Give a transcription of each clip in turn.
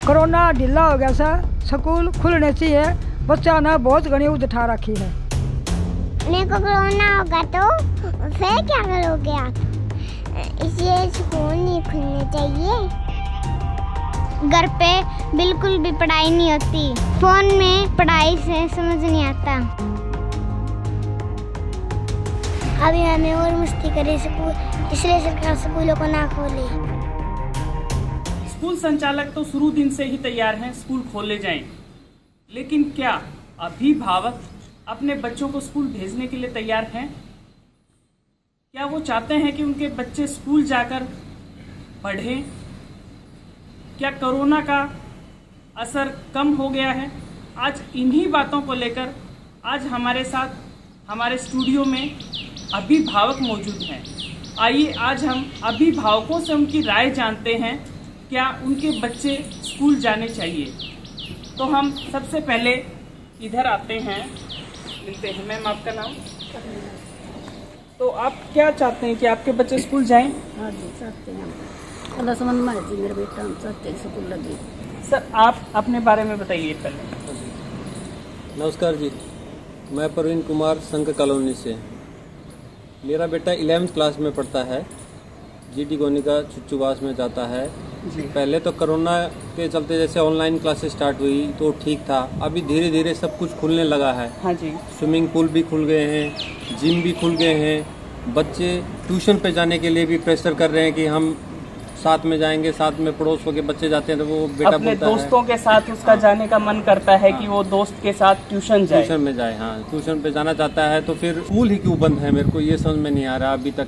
Corona ढीला हो गया सा, स्कूल खुलने चाहिए। बच्चा ने बहुत घनी उद उठा रखी है। मेरे को कोरोना होगा तो फिर क्या करोगे आप? इसलिए स्कूल नहीं खुलने चाहिए। घर पे बिल्कुल भी पढ़ाई नहीं होती, फोन में पढ़ाई से समझ नहीं आता। अभी हमें और मस्ती करे स्कूल, इसलिए सरकार स्कूलों को ना खोले। स्कूल संचालक तो शुरू दिन से ही तैयार हैं स्कूल खोले जाएं, लेकिन क्या अभिभावक अपने बच्चों को स्कूल भेजने के लिए तैयार हैं? क्या वो चाहते हैं कि उनके बच्चे स्कूल जाकर पढ़ें? क्या कोरोना का असर कम हो गया है? आज इन्हीं बातों को लेकर आज हमारे साथ हमारे स्टूडियो में अभिभावक मौजूद हैं। आइए आज हम अभिभावकों से उनकी राय जानते हैं, क्या उनके बच्चे स्कूल जाने चाहिए। तो हम सबसे पहले इधर आते हैं, मिलते हैं। मैम, आपका नाम? तो आप क्या चाहते हैं कि आपके बच्चे स्कूल जाएं? हाँ जी, चाहते हैं। अल्लाह समझ में जी, मेरा बेटा हम चाहते हैं स्कूल लगे। सर, आप अपने बारे में बताइए पहले। नमस्कार जी, मैं प्रवीण कुमार संघ कॉलोनी से। मेरा बेटा 11वीं क्लास में पढ़ता है, जीटी गोनिका छुच्चुवास में जाता है। पहले तो कोरोना के चलते जैसे ऑनलाइन क्लासेस स्टार्ट हुई तो ठीक था, अभी धीरे धीरे सब कुछ खुलने लगा है। हाँ जी। स्विमिंग पूल भी खुल गए हैं, जिम भी खुल गए हैं। बच्चे ट्यूशन पे जाने के लिए भी प्रेशर कर रहे हैं कि हम साथ में जाएंगे, साथ में पड़ोस के बच्चे जाते हैं तो वो बेटा अपने दोस्तों के साथ उसका जाने का मन करता है कि वो दोस्त के साथ ट्यूशन जाए। ट्यूशन में जाए, हाँ, ट्यूशन पे जाना चाहता है। तो फिर स्कूल ही क्यों बंद है, मेरे को ये समझ में नहीं आ रहा अभी तक।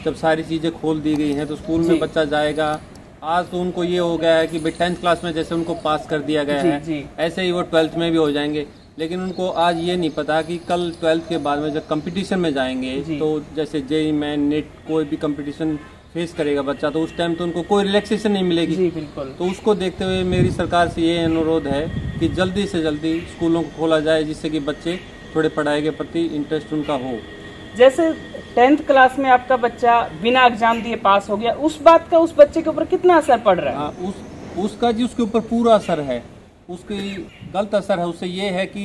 जब सारी चीजें खोल दी गई हैं तो स्कूल में बच्चा जाएगा। आज तो उनको ये हो गया है कि 10th क्लास में जैसे उनको पास कर दिया गया है, ऐसे ही वो 12th में भी हो जाएंगे। लेकिन उनको आज ये नहीं पता कि कल 12th के बाद में जब कंपटीशन में जाएंगे तो जैसे जेईई में नेट कोई भी कंपटीशन फेस करेगा बच्चा, तो उस टाइम तो उनको कोई रिलैक्सेशन नहीं मिलेगी। जी बिल्कुल। तो उसको देखते हुए मेरी सरकार से ये अनुरोध है कि जल्दी से जल्दी स्कूलों को खोला जाए, जिससे कि बच्चे थोड़े पढ़ाई के प्रति इंटरेस्ट उनका हो। जैसे 10th क्लास में आपका बच्चा बिना एग्जाम दिए पास हो गया, उस बात का उस बच्चे के ऊपर कितना असर पड़ रहा है? उसका जी उसके ऊपर पूरा असर है। उसकी गलत असर है उससे ये है कि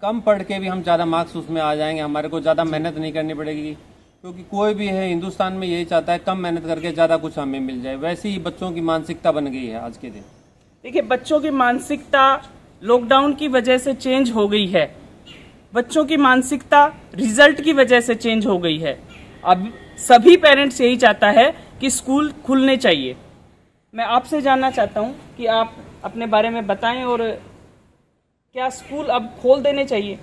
कम पढ़ के भी हम ज़्यादा मार्क्स उसमें आ जाएंगे, हमारे को ज़्यादा मेहनत नहीं करनी पड़ेगी। क्योंकि कोई भी है हिंदुस्तान में यही चाहता है कम मेहनत करके ज़्यादा कुछ हमें मिल जाए। वैसे ही बच्चों की मानसिकता बन गई है आज के दिन। देखिए, बच्चों की मानसिकता लॉकडाउन की वजह से चेंज हो गई है। बच्चों की मानसिकता रिजल्ट की वजह से चेंज हो गई है। अब सभी पेरेंट्स यही चाहता है कि स्कूल खुलने चाहिए। मैं आपसे जानना चाहता हूं कि आप अपने बारे में बताएं और क्या स्कूल अब खोल देने चाहिए?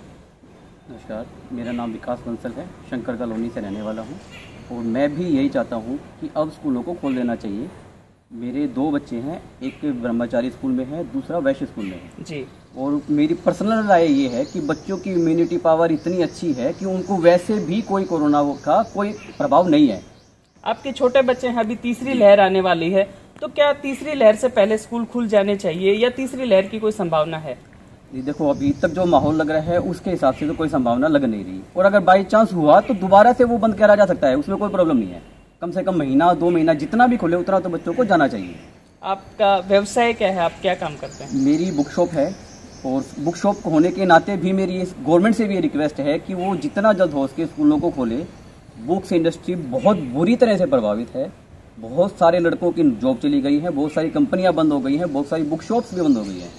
नमस्कार, मेरा नाम विकास बंसल है, शंकर कॉलोनी से रहने वाला हूं और मैं भी यही चाहता हूं कि अब स्कूलों को खोल देना चाहिए। मेरे 2 बच्चे हैं, एक ब्रह्मचारी स्कूल में है, दूसरा वैश्य स्कूल में है जी। और मेरी पर्सनल राय ये है कि बच्चों की इम्यूनिटी पावर इतनी अच्छी है कि उनको वैसे भी कोई कोरोना का कोई प्रभाव नहीं है। आपके छोटे बच्चे हैं, अभी तीसरी लहर आने वाली है, तो क्या तीसरी लहर से पहले स्कूल खुल जाने चाहिए या तीसरी लहर की कोई संभावना है? जी देखो, अभी तक जो माहौल लग रहा है उसके हिसाब से तो कोई संभावना लग नहीं रही, और अगर बाई चांस हुआ तो दोबारा से वो बंद करा जा सकता है, उसमें कोई प्रॉब्लम नहीं है। कम से कम महीना 2 महीना जितना भी खुले उतना तो बच्चों को जाना चाहिए। आपका व्यवसाय क्या है, आप क्या काम करते हैं? मेरी बुक शॉप है, और बुक शॉप होने के नाते भी मेरी गवर्नमेंट से भी ये रिक्वेस्ट है कि वो जितना जल्द हो सके स्कूलों को खोले। बुक्स इंडस्ट्री बहुत बुरी तरह से प्रभावित है, बहुत सारे लड़कों की जॉब चली गई है, बहुत सारी कंपनियां बंद हो गई हैं, बहुत सारी बुक शॉप्स भी बंद हो गई हैं।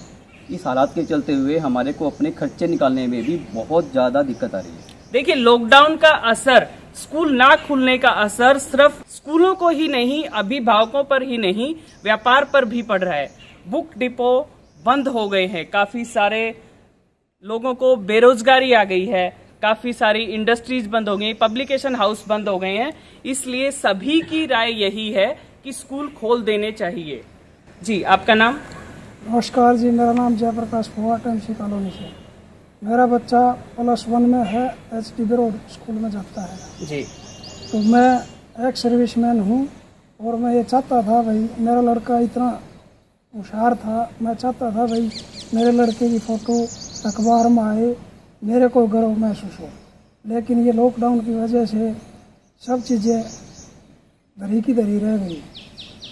इस हालात के चलते हुए हमारे को अपने खर्चे निकालने में भी बहुत ज़्यादा दिक्कत आ रही है। देखिए, लॉकडाउन का असर, स्कूल ना खुलने का असर सिर्फ स्कूलों को ही नहीं, अभिभावकों पर ही नहीं, व्यापार पर भी पड़ रहा है। बुक डिपो बंद हो गए हैं, काफी सारे लोगों को बेरोजगारी आ गई है, काफी सारी इंडस्ट्रीज बंद हो गई, पब्लिकेशन हाउस बंद हो गए हैं। इसलिए सभी की राय यही है कि स्कूल खोल देने चाहिए। जी, आपका नाम? नमस्कार जी, मेरा नाम जयप्रकाश फोर्ट एमसी कॉलोनी से। मेरा बच्चा +1 में है, HDB रोड स्कूल में जाता है जी। तो मैं एक सर्विसमैन हूँ और मैं ये चाहता था भाई, मेरा लड़का इतना होशियार था, मैं चाहता था भाई मेरे लड़के की फ़ोटो अखबार में आए, मेरे को गर्व महसूस हो। लेकिन ये लॉकडाउन की वजह से सब चीज़ें धरी की धरी रह गई।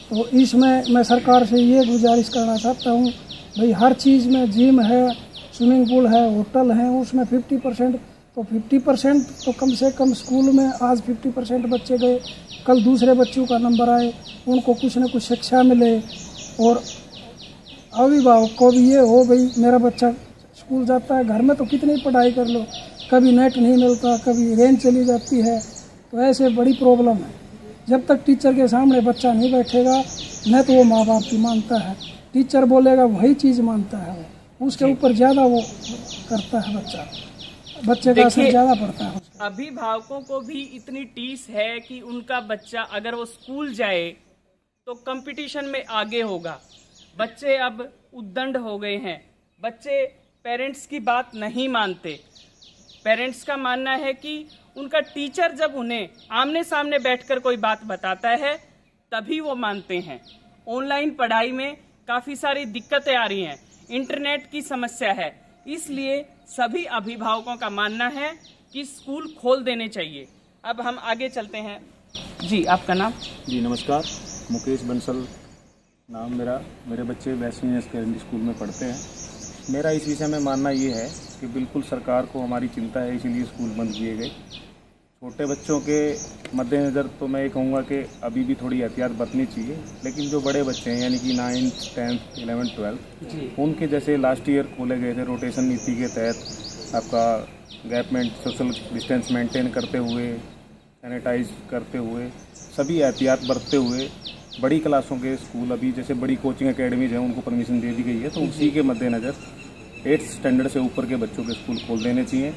तो इसमें मैं सरकार से ये गुजारिश करना चाहता हूँ भाई, हर चीज़ में जिम है, स्विमिंग पूल है, होटल है, उसमें 50%, तो 50% तो कम से कम स्कूल में आज 50% बच्चे गए, कल दूसरे बच्चों का नंबर आए, उनको कुछ न कुछ शिक्षा मिले। और अभिभावक को भी ये हो भाई मेरा बच्चा स्कूल जाता है, घर में तो कितनी पढ़ाई कर लो, कभी नेट नहीं मिलता, कभी रेंज चली जाती है, तो ऐसे बड़ी प्रॉब्लम है। जब तक टीचर के सामने बच्चा नहीं बैठेगा न तो वो माँ बाप की मानता है, टीचर बोलेगा वही चीज़ मानता है, उसके ऊपर ज़्यादा वो करता है, बच्चे का असर ज़्यादा पड़ता है। अभिभावकों को भी इतनी टीस है कि उनका बच्चा अगर वो स्कूल जाए तो कंपटीशन में आगे होगा। बच्चे अब उद्दंड हो गए हैं, बच्चे पेरेंट्स की बात नहीं मानते। पेरेंट्स का मानना है कि उनका टीचर जब उन्हें आमने सामने बैठकर कोई बात बताता है तभी वो मानते हैं। ऑनलाइन पढ़ाई में काफ़ी सारी दिक्कतें आ रही हैं, इंटरनेट की समस्या है, इसलिए सभी अभिभावकों का मानना है कि स्कूल खोल देने चाहिए। अब हम आगे चलते हैं। जी, आपका नाम? जी नमस्कार, मुकेश बंसल नाम मेरा। मेरे बच्चे वैष्णवी सेकेंडरी स्कूल में पढ़ते हैं। मेरा इस विषय में मानना ये है कि बिल्कुल सरकार को हमारी चिंता है, इसीलिए स्कूल बंद किए गए। छोटे बच्चों के मद्देनज़र तो मैं ये कहूँगा कि अभी भी थोड़ी एहतियात बरतनी चाहिए, लेकिन जो बड़े बच्चे हैं यानी कि 9th, 10th, 11th, 12th, उनके जैसे लास्ट ईयर खोले गए थे रोटेशन नीति के तहत, आपका गैपमेंट सोशल डिस्टेंस मेंटेन करते हुए, सैनिटाइज करते हुए, सभी एहतियात बरतते हुए बड़ी क्लासों के स्कूल, अभी जैसे बड़ी कोचिंग एकेडमीज हैं उनको परमिशन दे दी गई है, तो उसी के मद्देनज़र 8th स्टैंडर्ड से ऊपर के बच्चों के स्कूल खोल देने चाहिए।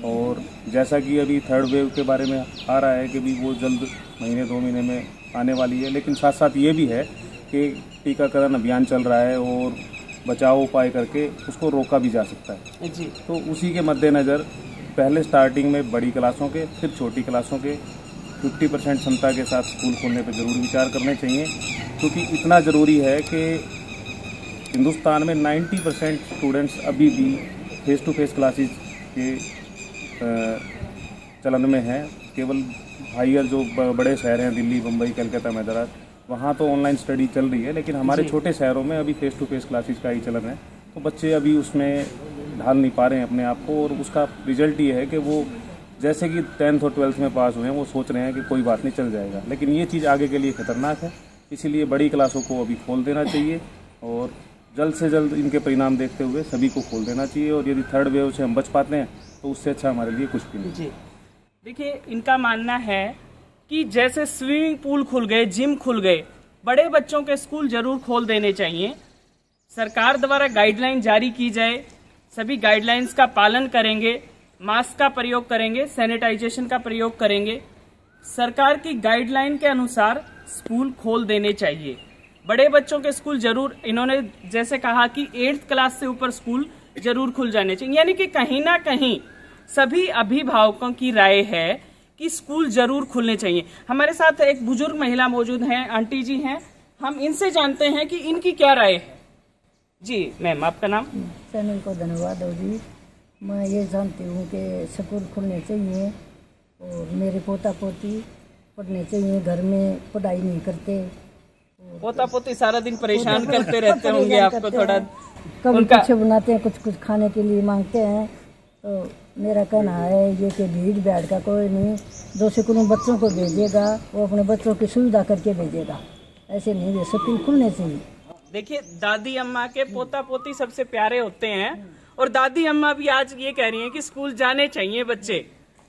और जैसा कि अभी 3rd वेव के बारे में आ रहा है कि भी वो जल्द महीने 2 महीने में आने वाली है, लेकिन साथ साथ ये भी है कि टीकाकरण अभियान चल रहा है और बचाव उपाय करके उसको रोका भी जा सकता है जी। तो उसी के मद्देनज़र पहले स्टार्टिंग में बड़ी क्लासों के, फिर छोटी क्लासों के 50% क्षमता के साथ स्कूल खोलने पर ज़रूर विचार करने चाहिए, क्योंकि इतना ज़रूरी है कि हिंदुस्तान में 90% स्टूडेंट्स अभी भी फेस टू फेस क्लासेस के चलन में हैं। केवल हायर जो बड़े शहर हैं, दिल्ली, मुंबई, कलकत्ता, मद्रास, वहाँ तो ऑनलाइन स्टडी चल रही है, लेकिन हमारे छोटे शहरों में अभी फेस टू फेस क्लासेस का ही चलन है। तो बच्चे अभी उसमें ढाल नहीं पा रहे हैं अपने आप को, और उसका रिजल्ट ये है कि वो जैसे कि 10th और 12th में पास हुए हैं, वो सोच रहे हैं कि कोई बात नहीं, चल जाएगा, लेकिन ये चीज़ आगे के लिए खतरनाक है। इसीलिए बड़ी क्लासों को अभी खोल देना चाहिए और जल्द से जल्द इनके परिणाम देखते हुए सभी को खोल देना चाहिए। और यदि 3rd वेव से हम बच पाते हैं तो उससे अच्छा हमारे लिए कुछ भी नहीं। जी देखिए, इनका मानना है कि जैसे स्विमिंग पूल खुल गए, जिम खुल गए, बड़े बच्चों के स्कूल जरूर खोल देने चाहिए। सरकार द्वारा गाइडलाइन जारी की जाए, सभी गाइडलाइंस का पालन करेंगे, मास्क का प्रयोग करेंगे, सैनिटाइजेशन का प्रयोग करेंगे, सरकार की गाइडलाइन के अनुसार स्कूल खोल देने चाहिए। बड़े बच्चों के स्कूल जरूर, इन्होंने जैसे कहा कि 8th क्लास से ऊपर स्कूल जरूर खुल जाने चाहिए, यानी कि कहीं ना कहीं सभी अभिभावकों की राय है कि स्कूल जरूर खुलने चाहिए। हमारे साथ एक बुजुर्ग महिला मौजूद हैं, आंटी जी हैं, हम इनसे जानते हैं कि इनकी क्या राय है। जी मैम, आपका नाम? चैनल को धन्यवाद हो जी। मैं ये जानती हूँ कि स्कूल खुलने चाहिए और मेरे पोता पोती पढ़ने चाहिए, घर में पढ़ाई नहीं करते। पोता पोती सारा दिन परेशान करते रहते होंगे आपको, थोड़ा कभी कुछ बनाते हैं, कुछ खाने के लिए मांगते हैं। तो मेरा कहना है ये कि भीड़ भाड़ का कोई नहीं, जो स्कूल बच्चों को भेजेगा वो अपने बच्चों की सुविधा करके भेजेगा, ऐसे नहीं स्कूल खुलने चाहिए। देखिए, दादी अम्मा के पोता पोती सबसे प्यारे होते हैं, और दादी अम्मा भी आज ये कह रही हैं कि स्कूल जाने चाहिए बच्चे।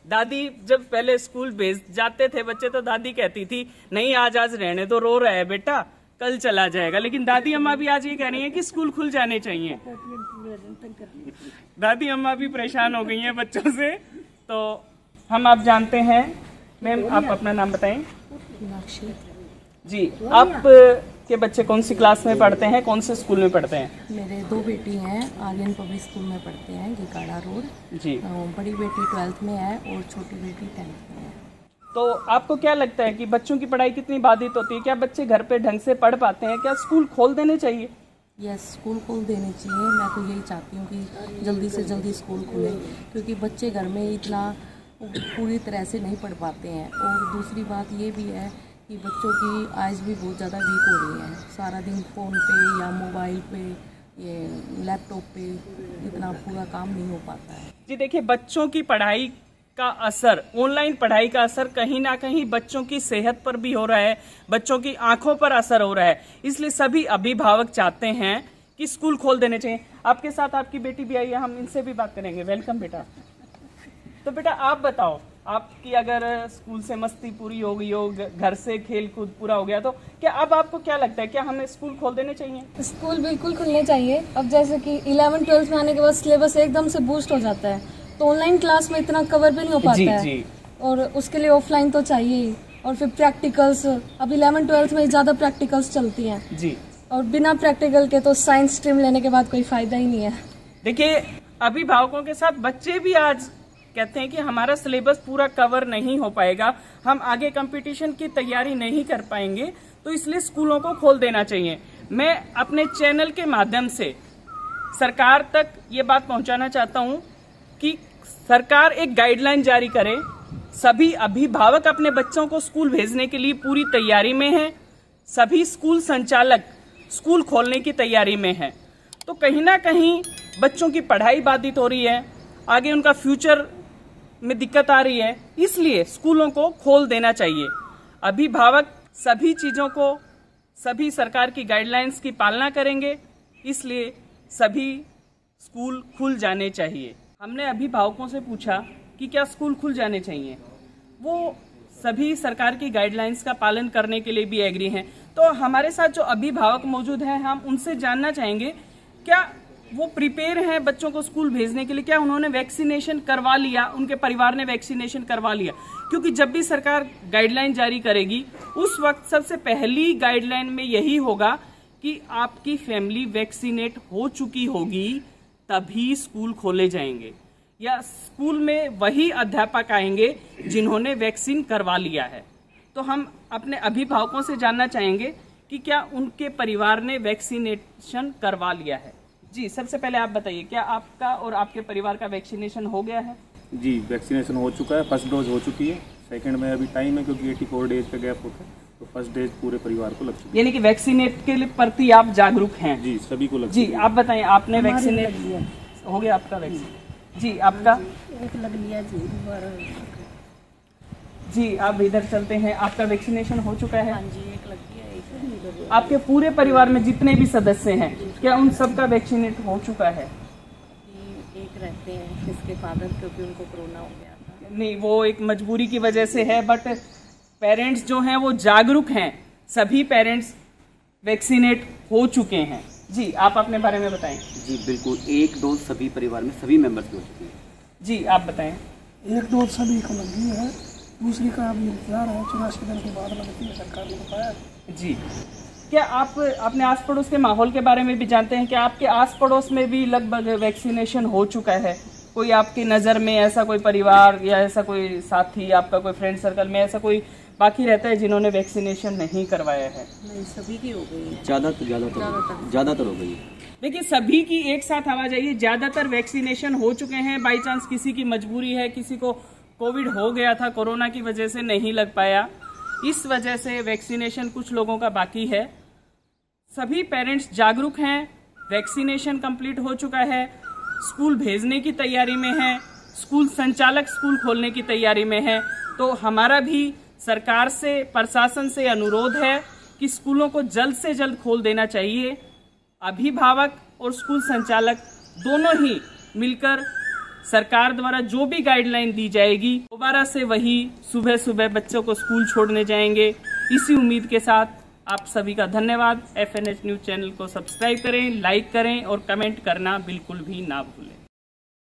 दादी जब पहले स्कूल भेज जाते थे बच्चे तो दादी कहती थी नहीं आज रहने दो, रो रहा है बेटा, कल चला जाएगा। लेकिन दादी अम्मा भी आज ये कह रही हैं कि स्कूल खुल जाने चाहिए। दादी अम्मा भी परेशान हो गई हैं बच्चों से। तो हम आप जानते हैं, मैम आप अपना नाम बताएं। जी, आप के बच्चे कौन सी क्लास में पढ़ते हैं, कौन से स्कूल में पढ़ते हैं? मेरे 2 बेटी हैं, आर्यन पब्लिक स्कूल में पढ़ते हैं, घिकाड़ा रोड जी। बड़ी बेटी 12th में है और छोटी बेटी 10th में है। तो आपको क्या लगता है कि बच्चों की पढ़ाई कितनी बाधित होती है? क्या बच्चे घर पे ढंग से पढ़ पाते हैं? क्या स्कूल खोल देने चाहिए? यस, स्कूल खोल देने चाहिए। मैं तो यही चाहती हूँ कि जल्दी से जल्दी स्कूल खुले, क्योंकि बच्चे घर में इतना पूरी तरह से नहीं पढ़ पाते हैं। और दूसरी बात ये भी है कि बच्चों की आइज़ भी बहुत ज़्यादा वीक हो रही है। सारा दिन फ़ोन पे या मोबाइल पे, ये लैपटॉप पे इतना पूरा काम नहीं हो पाता है। जी देखिए, बच्चों की पढ़ाई का असर, ऑनलाइन पढ़ाई का असर कहीं ना कहीं बच्चों की सेहत पर भी हो रहा है, बच्चों की आंखों पर असर हो रहा है। इसलिए सभी अभिभावक चाहते हैं कि स्कूल खोल देने चाहिए। आपके साथ आपकी बेटी भी आई है, हम इनसे भी बात करेंगे। वेलकम बेटा। तो बेटा आप बताओ, आपकी अगर स्कूल से मस्ती पूरी हो गई हो, घर से खेल कूद पूरा हो गया, तो क्या अब आपको क्या लगता है, क्या हमें स्कूल खोल देने चाहिए? स्कूल बिल्कुल खुलने चाहिए। अब जैसे कि 11-12 में आने के बाद सिलेबस एकदम से बूस्ट हो जाता है, तो ऑनलाइन क्लास में इतना कवर भी नहीं हो पाता है। जी। और उसके लिए ऑफलाइन तो चाहिए ही। और फिर प्रैक्टिकल्स, अब 11-12 में ज़्यादा प्रैक्टिकल्स चलती हैं जी। और बिना प्रैक्टिकल के तो साइंस स्ट्रीम लेने के बाद कोई फायदा ही नहीं है। देखिए, अभिभावकों के साथ बच्चे भी आज कहते हैं कि हमारा सिलेबस पूरा कवर नहीं हो पाएगा, हम आगे कंपटीशन की तैयारी नहीं कर पाएंगे, तो इसलिए स्कूलों को खोल देना चाहिए। मैं अपने चैनल के माध्यम से सरकार तक ये बात पहुंचाना चाहता हूं कि सरकार एक गाइडलाइन जारी करे। सभी अभिभावक अपने बच्चों को स्कूल भेजने के लिए पूरी तैयारी में हैं, सभी स्कूल संचालक स्कूल खोलने की तैयारी में हैं। तो कहीं ना कहीं बच्चों की पढ़ाई बाधित हो रही है, आगे उनका फ्यूचर में दिक्कत आ रही है, इसलिए स्कूलों को खोल देना चाहिए। अभिभावक सभी चीज़ों को, सभी सरकार की गाइडलाइंस की पालना करेंगे, इसलिए सभी स्कूल खुल जाने चाहिए। हमने अभिभावकों से पूछा कि क्या स्कूल खुल जाने चाहिए, वो सभी सरकार की गाइडलाइंस का पालन करने के लिए भी एग्री हैं। तो हमारे साथ जो अभिभावक मौजूद हैं, हम उनसे जानना चाहेंगे क्या वो प्रिपेयर हैं बच्चों को स्कूल भेजने के लिए, क्या उन्होंने वैक्सीनेशन करवा लिया, उनके परिवार ने वैक्सीनेशन करवा लिया। क्योंकि जब भी सरकार गाइडलाइन जारी करेगी, उस वक्त सबसे पहली गाइडलाइन में यही होगा कि आपकी फैमिली वैक्सीनेट हो चुकी होगी, तभी स्कूल खोले जाएंगे, या स्कूल में वही अध्यापक आएंगे जिन्होंने वैक्सीन करवा लिया है। तो हम अपने अभिभावकों से जानना चाहेंगे कि क्या उनके परिवार ने वैक्सीनेशन करवा लिया है। जी, सबसे पहले आप बताइए, क्या आपका और आपके परिवार का वैक्सीनेशन हो गया है? जी, वैक्सीनेशन हो चुका है। फर्स्ट डोज हो चुकी है, सेकंड में अभी टाइम है क्योंकि 84 डेज का गैप होता है, तो फर्स्ट डोज पूरे परिवार को लग चुकी है। यानी कि वैक्सीनेट के प्रति आप जागरूक हैं? जी, सभी को लग जी। चुकी है। आप बताएं, आपने वैक्सीनेट हो गया आपका वैक्सीन? जी, आपका एक लग लिया जी, दोबारा। जी, आप इधर चलते हैं, आपका वैक्सीनेशन हो चुका है? हाँ जी, एक लग गया, एक आपके पूरे परिवार में जितने भी सदस्य हैं, क्या उन सबका वैक्सीनेट हो चुका है? एक रहते हैं इसके फादर, क्योंकि उनको कोरोना हो गया था। नहीं, वो एक मजबूरी की वजह से है, बट पेरेंट्स जो हैं वो जागरूक हैं, सभी पेरेंट्स वैक्सीनेट हो चुके हैं। जी, आप अपने बारे में बताएं। जी बिल्कुल, एक डोज सभी परिवार में सभी मेंबर्स की हो चुकी है। जी, आप बताएं। एक डोज सभी को लग गई है, दूसरी का अभी इंतजार है, 84 दिन के बाद लगती है, सरकार ने बताया। जी, क्या आप अपने आस पड़ोस के माहौल के बारे में भी जानते हैं? क्या आपके आस पड़ोस में भी लगभग वैक्सीनेशन हो चुका है? कोई आपकी नज़र में ऐसा कोई परिवार या ऐसा कोई साथी, आपका कोई फ्रेंड सर्कल में ऐसा कोई बाकी रहता है जिन्होंने वैक्सीनेशन नहीं करवाया है? नहीं, सभी की हो गई है। ज़्यादातर हो गई है। देखिए, सभी की एक साथ आवाज आई है, ज्यादातर वैक्सीनेशन हो चुके हैं। बाई चांस किसी की मजबूरी है, किसी को कोविड हो गया था, कोरोना की वजह से नहीं लग पाया, इस वजह से वैक्सीनेशन कुछ लोगों का बाकी है। सभी पेरेंट्स जागरूक हैं, वैक्सीनेशन कंप्लीट हो चुका है, स्कूल भेजने की तैयारी में है, स्कूल संचालक स्कूल खोलने की तैयारी में है। तो हमारा भी सरकार से, प्रशासन से अनुरोध है कि स्कूलों को जल्द से जल्द खोल देना चाहिए। अभिभावक और स्कूल संचालक दोनों ही मिलकर सरकार द्वारा जो भी गाइडलाइन दी जाएगी, दोबारा से वही सुबह सुबह बच्चों को स्कूल छोड़ने जाएंगे। इसी उम्मीद के साथ आप सभी का धन्यवाद। FNH न्यूज़ चैनल को सब्सक्राइब करें, लाइक करें और कमेंट करना बिल्कुल भी ना भूलें।